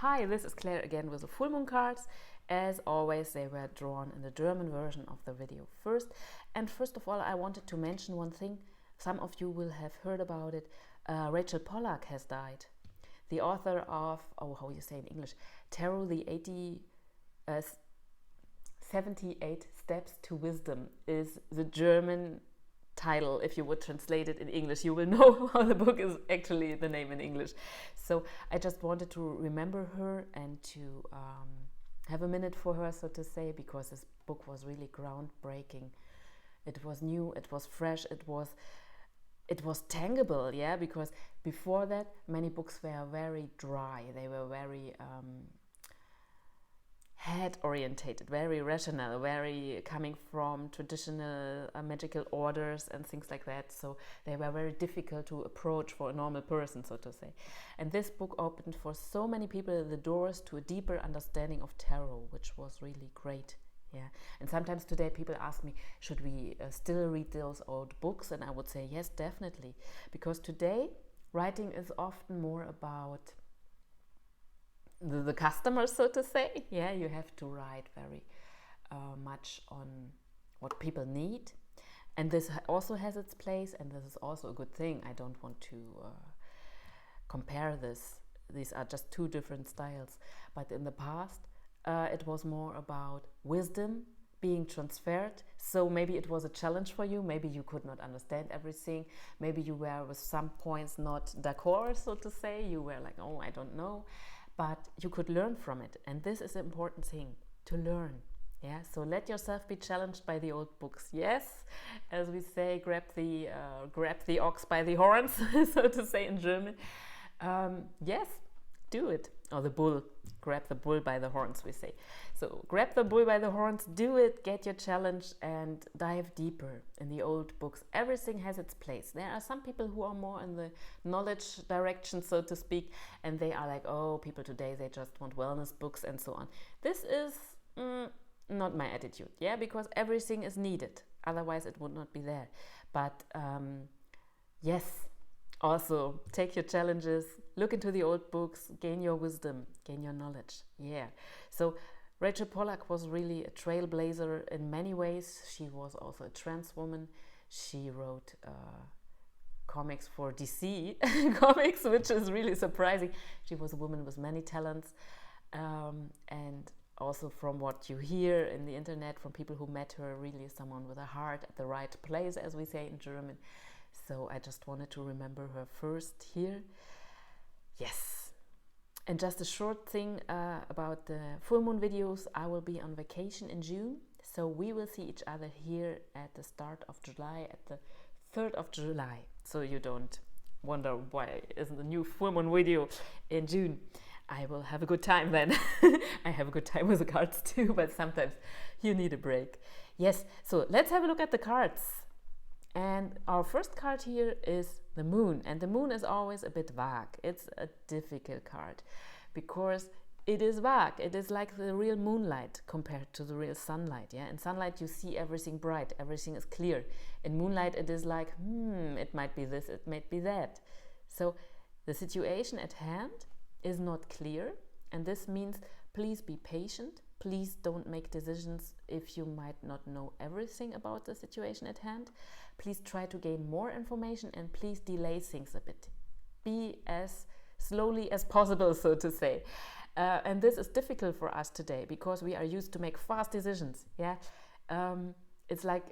Hi, this is Claire again with the full moon cards. As always, they were drawn in the German version of the video first. And first of all, I wanted to mention one thing. Some of you will have heard about it. Rachel Pollack has died. The author of, how you say in English, Tarot, the 78 Steps to Wisdom is the German title. If you would translate it in English, you will know how the book is actually the name in English. So I just wanted to remember her and to have a minute for her, so to say, because this book was really groundbreaking. It was new, it was fresh, it was tangible, yeah, because before that many books were very dry. They were very head orientated, very rational, very coming from traditional magical orders and things like that. So they were very difficult to approach for a normal person, so to say. And this book opened for so many people the doors to a deeper understanding of tarot, which was really great. Yeah, and sometimes today people ask me, should we still read those old books? And I would say yes, definitely, because today writing is often more about the customer, so to say. Yeah, you have to write very much on what people need, and this also has its place, and this is also a good thing. I don't want to compare this. These are just two different styles. But in the past, it was more about wisdom being transferred. So maybe it was a challenge for you. Maybe you could not understand everything. Maybe you were with some points not d'accord, so to say. You were like, oh, I don't know. But you could learn from it. And this is the important thing, to learn. Yeah, so let yourself be challenged by the old books. Yes, as we say, grab the ox by the horns, so to say in German. Yes, do it. Or the bull, grab the bull by the horns, we say. So grab the bull by the horns, do it, get your challenge, and dive deeper in the old books. Everything has its place. There are some people who are more in the knowledge direction, so to speak, and they are like, oh, people today, they just want wellness books and so on. This is not my attitude, yeah, because everything is needed. Otherwise, it would not be there. But yes, also take your challenges, look into the old books, gain your wisdom, gain your knowledge. Yeah. So Rachel Pollack was really a trailblazer in many ways. She was also a trans woman. She wrote comics for DC comics, which is really surprising. She was a woman with many talents, and also from what you hear in the internet from people who met her, really someone with a heart at the right place, as we say in German. So I just wanted to remember her first here. Yes. And just a short thing about the full moon videos. I will be on vacation in June. So we will see each other here at the start of July, at the 3rd of July. So you don't wonder why isn't a new full moon video in June. I will have a good time then. I have a good time with the cards too, but sometimes you need a break. Yes, so let's have a look at the cards. And our first card here is the moon, and the moon is always a bit vague. It's a difficult card because it is vague. It is like the real moonlight compared to the real sunlight. Yeah, in sunlight you see everything bright, everything is clear. In moonlight it is like, it might be this, it might be that. So the situation at hand is not clear, and this means please be patient. Please don't make decisions if you might not know everything about the situation at hand. Please try to gain more information, and please delay things a bit. Be as slowly as possible, so to say. And this is difficult for us today because we are used to make fast decisions. Yeah, it's like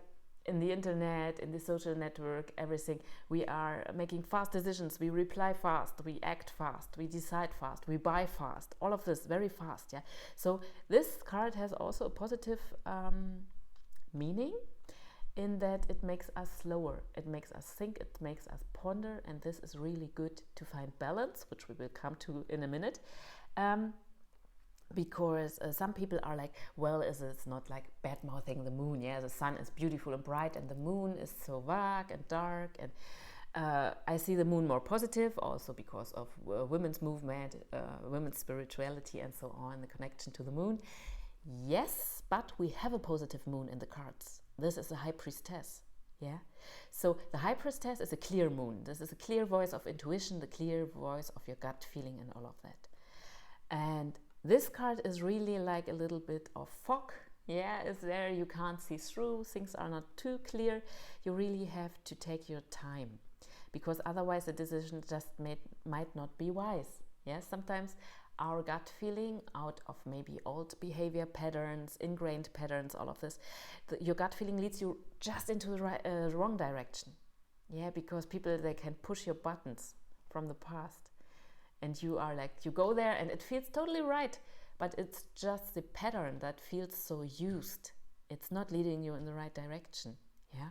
in the internet, in the social network, everything. We are making fast decisions. We reply fast, we act fast, we decide fast, we buy fast. All of this very fast. Yeah. So this card has also a positive meaning in that it makes us slower. It makes us think. It makes us ponder, and this is really good to find balance, which we will come to in a minute. Because some people are like, well, it's not like bad-mouthing the moon. Yeah, the sun is beautiful and bright, and the moon is so vague and dark. And I see the moon more positive, also because of women's movement, women's spirituality, and so on, the connection to the moon. Yes, but we have a positive moon in the cards. This is the High Priestess. Yeah, so the High Priestess is a clear moon. This is a clear voice of intuition, the clear voice of your gut feeling, and all of that. And this card is really like a little bit of fog. Yeah, it's there, you can't see through, things are not too clear. You really have to take your time, because otherwise the decision just might not be wise. Yeah, sometimes our gut feeling, out of maybe old behavior patterns, ingrained patterns, all of this, your gut feeling leads you just into the wrong direction. Yeah, because people, they can push your buttons from the past, and you are like, you go there and it feels totally right, but it's just the pattern that feels so used. It's not leading you in the right direction. Yeah,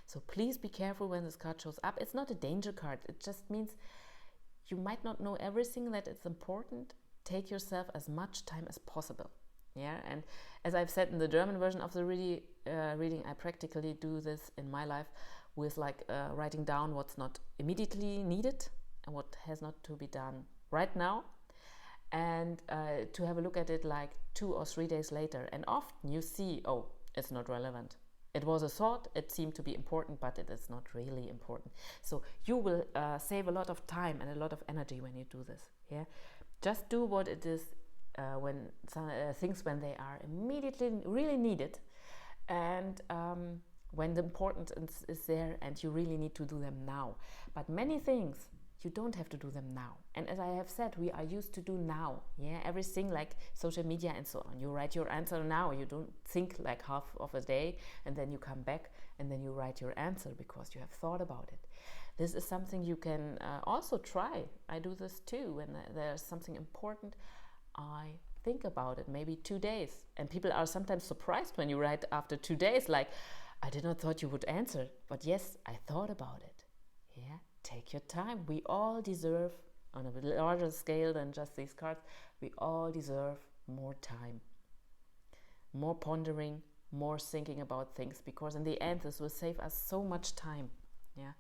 so please be careful when this card shows up. It's not a danger card. It just means you might not know everything that is important. Take yourself as much time as possible. Yeah, and as I've said in the German version of the reading, I practically do this in my life with like writing down what's not immediately needed and what has not to be done right now, and to have a look at it like 2 or 3 days later. And often you see, oh, it's not relevant. It was a thought, it seemed to be important, but it is not really important. So you will save a lot of time and a lot of energy when you do this. Yeah, just do what it is when things when they are immediately really needed, and when the importance is there and you really need to do them now. But many things you don't have to do them now. And as I have said, we are used to do now. Yeah, everything like social media and so on. You write your answer now. You don't think like half of a day and then you come back and then you write your answer because you have thought about it. This is something you can also try. I do this too. When there's something important, I think about it, maybe 2 days. And people are sometimes surprised when you write after 2 days, like, I did not thought you would answer, but yes, I thought about it. Yeah, take your time. We all deserve, on a larger scale than just these cards, we all deserve more time, more pondering, more thinking about things, because in the end this will save us so much time. Yeah,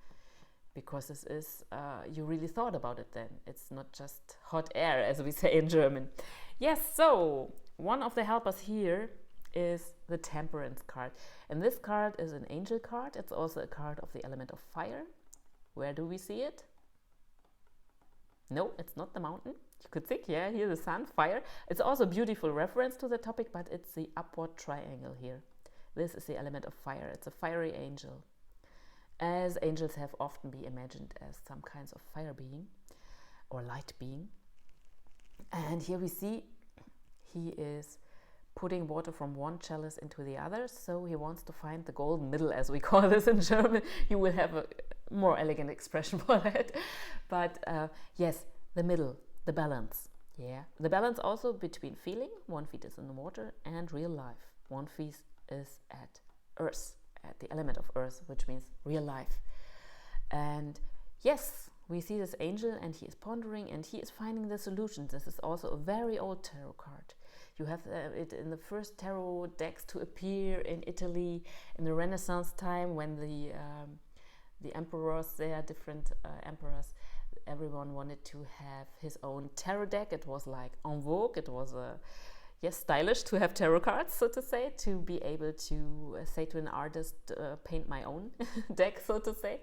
because this is you really thought about it then. It's not just hot air, as we say in German. Yes, so one of the helpers here is the Temperance card, and this card is an angel card. It's also a card of the element of fire. Where do we see it? No, it's not the mountain. You could think, yeah, here the sun, fire. It's also a beautiful reference to the topic, but it's the upward triangle here. This is the element of fire. It's a fiery angel, as angels have often been imagined as some kinds of fire being or light being. And here we see he is putting water from one chalice into the other, so he wants to find the golden middle, as we call this in German. You will have a more elegant expression for that, but yes, the middle, the balance. Yeah, the balance also between feeling, 1 feet is in the water, and real life, 1 feet is at earth, at the element of earth, which means real life. And yes, we see this angel and he is pondering and he is finding the solution. This is also a very old tarot card. You have it in the first tarot decks to appear in Italy in the Renaissance time, when the emperors, there are different emperors, everyone wanted to have his own tarot deck. It was like en vogue. It was stylish to have tarot cards, so to say, to be able to say to an artist, paint my own deck, so to say.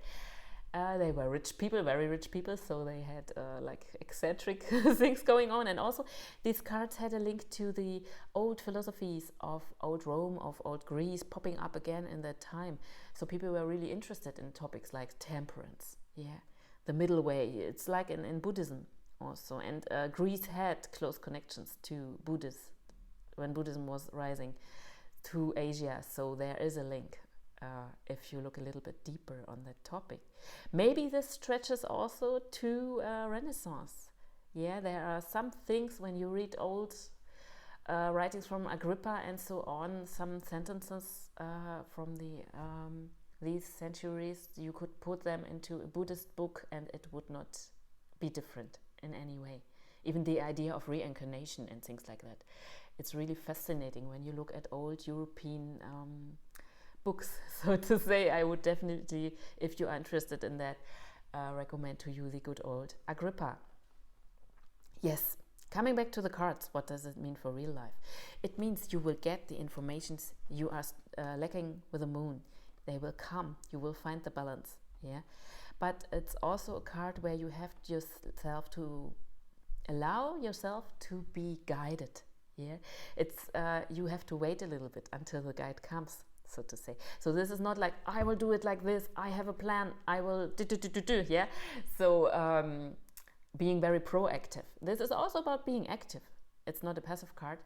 They were rich people, very rich people, so they had like eccentric things going on. And also these cards had a link to the old philosophies of old Rome, of old Greece, popping up again in that time. So people were really interested in topics like temperance, yeah, the middle way. It's like in Buddhism also. And Greece had close connections to Buddhism when Buddhism was rising to Asia. So there is a link. If you look a little bit deeper on that topic. Maybe this stretches also to Renaissance. Yeah, there are some things when you read old writings from Agrippa and so on, some sentences from these centuries, you could put them into a Buddhist book and it would not be different in any way. Even the idea of reincarnation and things like that. It's really fascinating when you look at old European books, so to say. I would definitely, if you are interested in that, recommend to you the good old Agrippa. Yes, coming back to the cards, what does it mean for real life? It means you will get the informations you are lacking with the moon. They will come, you will find the balance, yeah. But it's also a card where you have yourself to allow yourself to be guided. Yeah, it's you have to wait a little bit until the guide comes, so to say. So this is not like, I will do it like this, I have a plan, I will do. Yeah, so being very proactive. This is also about being active. It's not a passive card,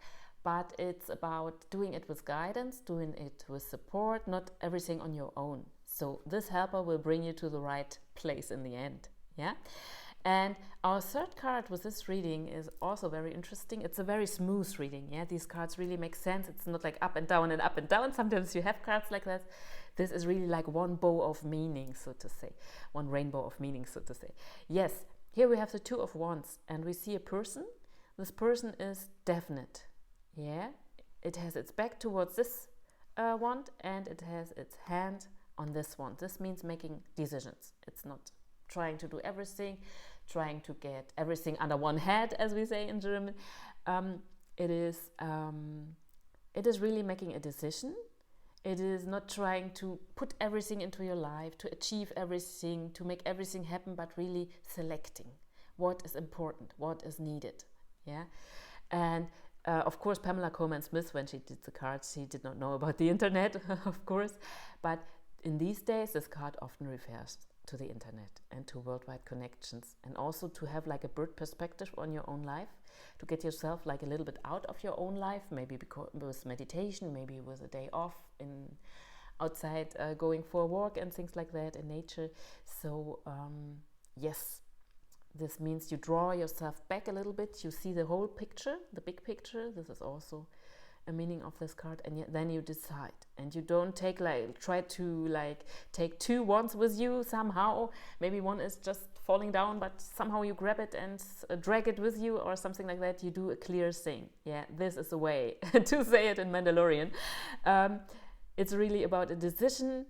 but it's about doing it with guidance, doing it with support, not everything on your own. So this helper will bring you to the right place in the end. Yeah. And our third card with this reading is also very interesting. It's a very smooth reading. Yeah, these cards really make sense. It's not like up and down and up and down. Sometimes you have cards like that. This is really like one bow of meaning, so to say, one rainbow of meaning, so to say. Yes, here we have the Two of Wands, and we see a person. This person is definite. Yeah, it has its back towards this wand, and it has its hand on this wand. This means making decisions. It's not trying to do everything, trying to get everything under one head, as we say in German. It is really making a decision. It is not trying to put everything into your life, to achieve everything, to make everything happen, but really selecting what is important, what is needed. Yeah, and of course, Pamela Coleman Smith, when she did the cards, she did not know about the internet, of course, but in these days, this card often refers to the internet and to worldwide connections, and also to have like a bird perspective on your own life, to get yourself like a little bit out of your own life, maybe with meditation, maybe with a day off in outside, going for a walk and things like that in nature. So yes, this means you draw yourself back a little bit, you see the whole picture, the big picture. This is also a meaning of this card, and then you decide, and you don't try to take two wands with you somehow. Maybe one is just falling down, but somehow you grab it and drag it with you or something like that. You do a clear thing. Yeah, this is the way to say it in Mandalorian. It's really about a decision,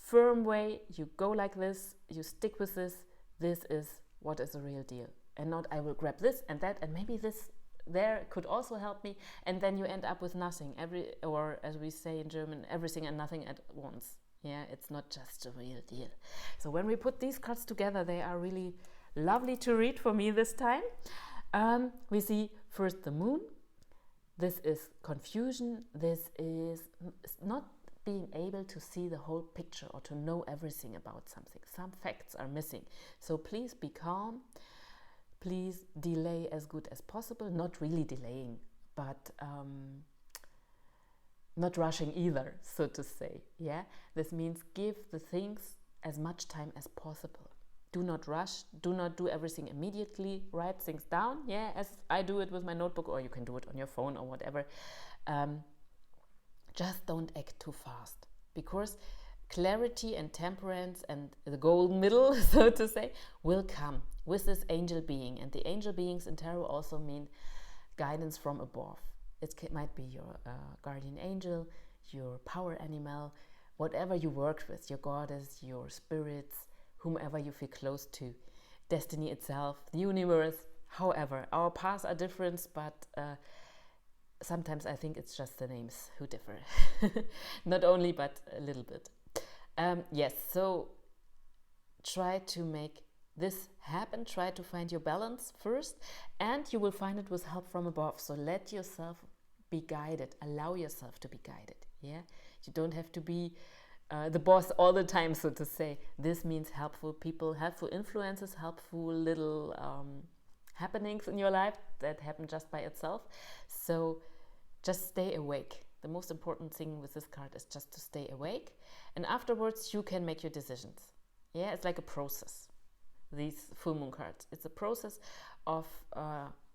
firm way. You go like this, you stick with this. This is what is the real deal, and not I will grab this and that, and maybe this there could also help me, and then you end up with nothing, or as we say in German, everything and nothing at once. Yeah, it's not just a real deal. So when we put these cards together, they are really lovely to read for me this time. We see first the moon. This is confusion. This is not being able to see the whole picture or to know everything about something. Some facts are missing. So please be calm. Please delay as good as possible, not really delaying, but not rushing either, so to say. Yeah, this means give the things as much time as possible. Do not rush, do not do everything immediately, write things down, yeah, as I do it with my notebook, or you can do it on your phone or whatever. Just don't act too fast, because clarity and temperance and the golden middle, so to say, will come with this angel being. And the angel beings in tarot also mean guidance from above. It might be your guardian angel, your power animal, whatever you work with, your goddess, your spirits, whomever you feel close to, destiny itself, the universe. However, our paths are different, but sometimes I think it's just the names who differ. Not only, but a little bit. Yes, so try to make this happen. Try to find your balance first, and you will find it with help from above. So let yourself be guided. Allow yourself to be guided. Yeah, you don't have to be the boss all the time, so to say. This means helpful people, helpful influences, helpful little happenings in your life that happen just by itself. So just stay awake. The most important thing with this card is just to stay awake, and afterwards you can make your decisions. Yeah, it's like a process. These full moon cards, it's a process of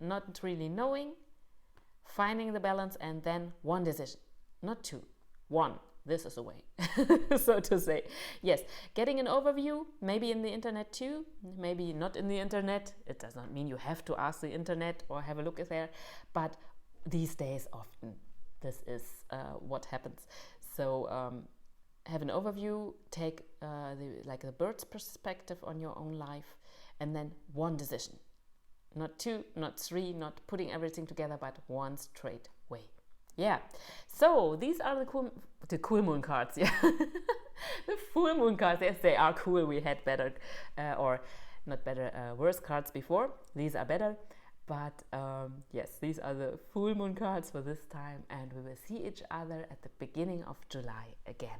not really knowing, finding the balance, and then one decision, not two, one. This is a way, so to say. Yes, getting an overview, maybe in the internet too, maybe not in the internet. It does not mean you have to ask the internet or have a look there, but these days often this is what happens. So have an overview, take the bird's perspective on your own life, and then one decision. Not two, not three, not putting everything together, but one straight way. Yeah, so these are the cool moon cards. Yeah, the full moon cards. Yes, they are cool. We had better or not better, worse cards before. These are better, But yes, these are the full moon cards for this time, and we will see each other at the beginning of July again.